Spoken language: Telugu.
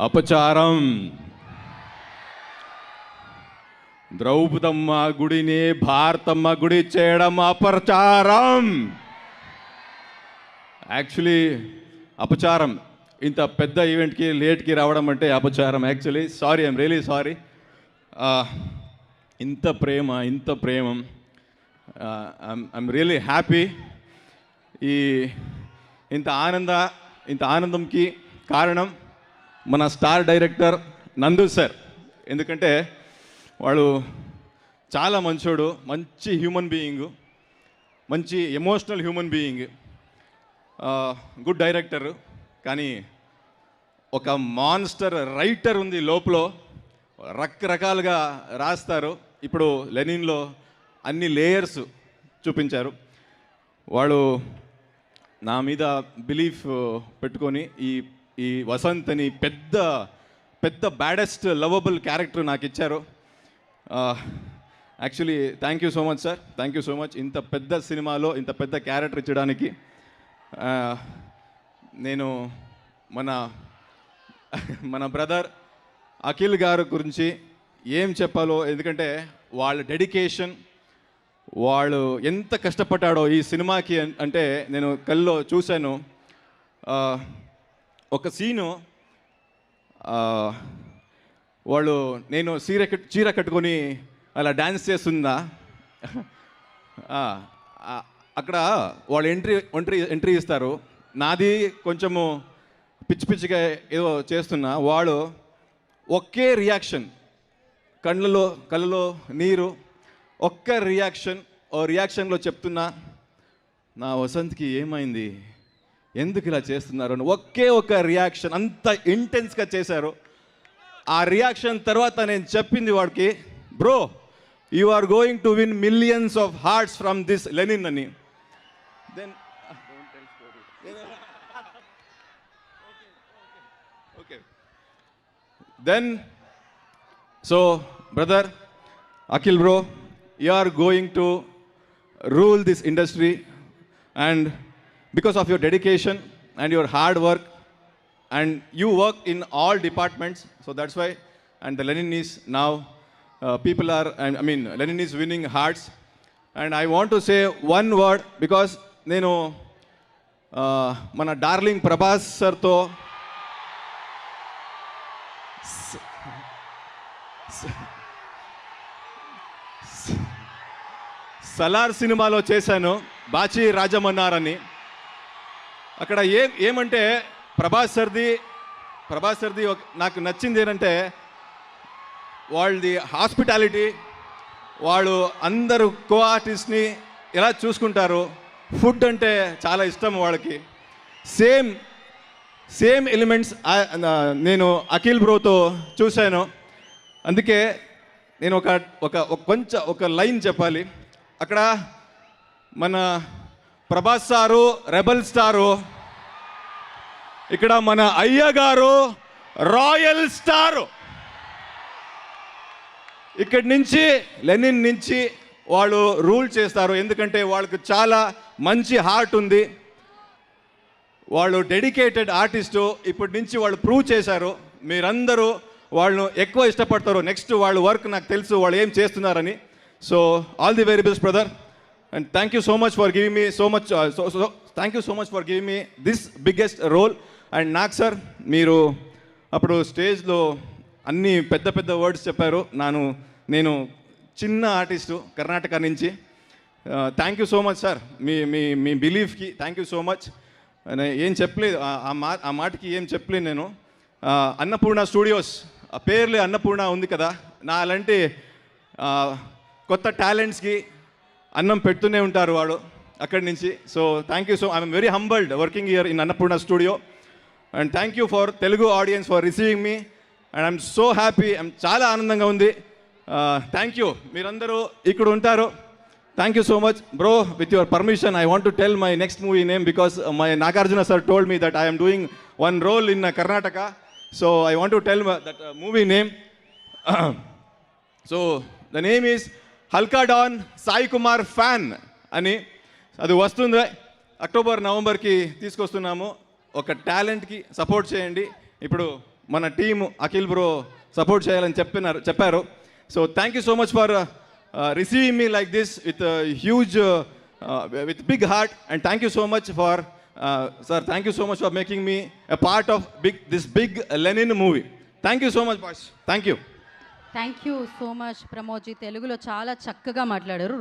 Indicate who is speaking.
Speaker 1: అపచారం. ద్రౌపదమ్మ గుడిని భారతమ్మ గుడి చేయడం అపచారం. యాక్చువల్లీ అపచారం. ఇంత పెద్ద ఈవెంట్కి లేట్కి రావడం అంటే అపచారం. Actually sorry, I'm really sorry. ఇంత ప్రేమం. I'm really happy. ఇంత ఆనందంకి కారణం మన స్టార్ డైరెక్టర్ నందు సార్. ఎందుకంటే వాడు చాలా మంచోడు, మంచి హ్యూమన్ బీయింగు, మంచి emotional human being, good director. కానీ ఒక మాన్స్టర్ రైటర్ ఉంది లోపల, రకరకాలుగా రాస్తారు. ఇప్పుడు లెనిన్లో అన్ని లేయర్స్ చూపించారు. వాడు నా మీద బిలీఫ్ పెట్టుకొని ఈ వసంత్ అని పెద్ద బ్యాడెస్ట్ లవబుల్ క్యారెక్టర్ నాకు ఇచ్చారు. Actually thank you so much sir, thank you so much. ఇంత పెద్ద సినిమాలో ఇంత పెద్ద క్యారెక్టర్ ఇచ్చడానికి నేను మన బ్రదర్ అఖిల్ గారు గురించి ఏం చెప్పాలో, ఎందుకంటే వాళ్ళ డెడికేషన్, వాళ్ళు ఎంత కష్టపడ్డాడో ఈ సినిమాకి అంటే నేను కల్లో చూశాను. ఒక సీను, వాళ్ళు నేను చీర కట్టుకొని అలా డ్యాన్స్ చేస్తుందా, అక్కడ వాళ్ళు ఎంట్రీ ఇస్తారు. నాది కొంచెము పిచ్చిగా ఏదో చేస్తున్నా, వాడు ఒకే రియాక్షన్, కళ్ళలో నీరు, ఒక్క రియాక్షన్లో చెప్తున్నా, నా వసంత్కి ఏమైంది, ఎందుకు ఇలా చేస్తున్నారు అని ఒక్క రియాక్షన్, అంత ఇంటెన్స్గా చేశారు. ఆ రియాక్షన్ తర్వాత నేను చెప్పింది వాడికి, bro you are going to win millions of hearts from this Lenin అని. Then then so brother Akhil bro, you are going to rule this industry, and because of your dedication and your hard work, and you work in all departments, so that's why, and the Lenin is now people are, Lenin is winning hearts. And I want to say one word, because nenu mana darling Prabhas sir to Salaar సినిమాలో చేశాను, బాచి రాజమన్నారని. అక్కడ ఏమంటే ప్రభాస్ సర్ది నాకు నచ్చింది ఏంటంటే వాళ్ళది హాస్పిటాలిటీ. వాళ్ళు అందరూ కో ఆర్టిస్ట్ని ఎలా చూసుకుంటారు. ఫుడ్ అంటే చాలా ఇష్టం వాళ్ళకి. సేమ్ ఎలిమెంట్స్ నేను అఖిల్ బ్రోతో చూశాను. అందుకే నేను ఒక లైన్ చెప్పాలి. అక్కడ మన ప్రభాస్ సారు రెబల్ స్టారు, ఇక్కడ మన అయ్య గారు రాయల్ స్టారు. ఇక్కడి నుంచి లెనిన్ నుంచి వాళ్ళు రూల్ చేస్తారు. ఎందుకంటే వాళ్ళకి చాలా మంచి హార్ట్ ఉంది, వాళ్ళు డెడికేటెడ్ ఆర్టిస్టు. ఇప్పటి నుంచి వాళ్ళు ప్రూవ్ చేశారు. మీరందరూ వాళ్ళను ఎక్కువ ఇష్టపడతారు. నెక్స్ట్ వాళ్ళ వర్క్ నాకు తెలుసు, వాళ్ళు ఏం చేస్తున్నారని. So all the very best brother, and thank you so much for giving me thank you so much for giving me this biggest role. And నాకు సార్, మీరు అప్పుడు స్టేజ్లో అన్ని పెద్ద వర్డ్స్ చెప్పారు. నేను చిన్న ఆర్టిస్టు కర్ణాటక నుంచి. Thank you so much sir, మీ బిలీఫ్కి థ్యాంక్ యూ సో మచ్. ఏం చెప్పలేదు, ఆ మాటకి ఏం చెప్పలేదు నేను. అన్నపూర్ణ స్టూడియోస్, ఆ పేర్లే అన్నపూర్ణ ఉంది కదా, నా అలాంటి కొత్త టాలెంట్స్కి అన్నం పెడుతూనే ఉంటారు వాడు అక్కడి నుంచి. So thank you so, I'm very humbled working here in Annapurna studio. And thank you for Telugu audience for receiving me, and I'm so happy. చాలా ఆనందంగా ఉంది. థ్యాంక్ యూ, మీరందరూ ఇక్కడ ఉంటారు. Thank you so much bro. With your permission I want to tell my next movie name, because my Nagarjuna sir told me that I am doing one role in Karnataka. So I want to tell that movie name. So the name is Halka Dawn Sai Kumar Fan అని. అది వస్తుంది అక్టోబర్ నవంబర్కి తీసుకొస్తున్నాము. ఒక టాలెంట్కి సపోర్ట్ చేయండి. ఇప్పుడు మన టీము అఖిల్ బ్రో సపోర్ట్ చేయాలని చెప్పారు. So thank you so much for receiving me like this with huge with big heart, and thank you so much for sir, thank you so much for making me a part of this big Lenin movie. Thank you so much boys, thank you.
Speaker 2: Thank you so much Pramodji. తెలుగులో చాలా చక్కగా మాట్లాడారు.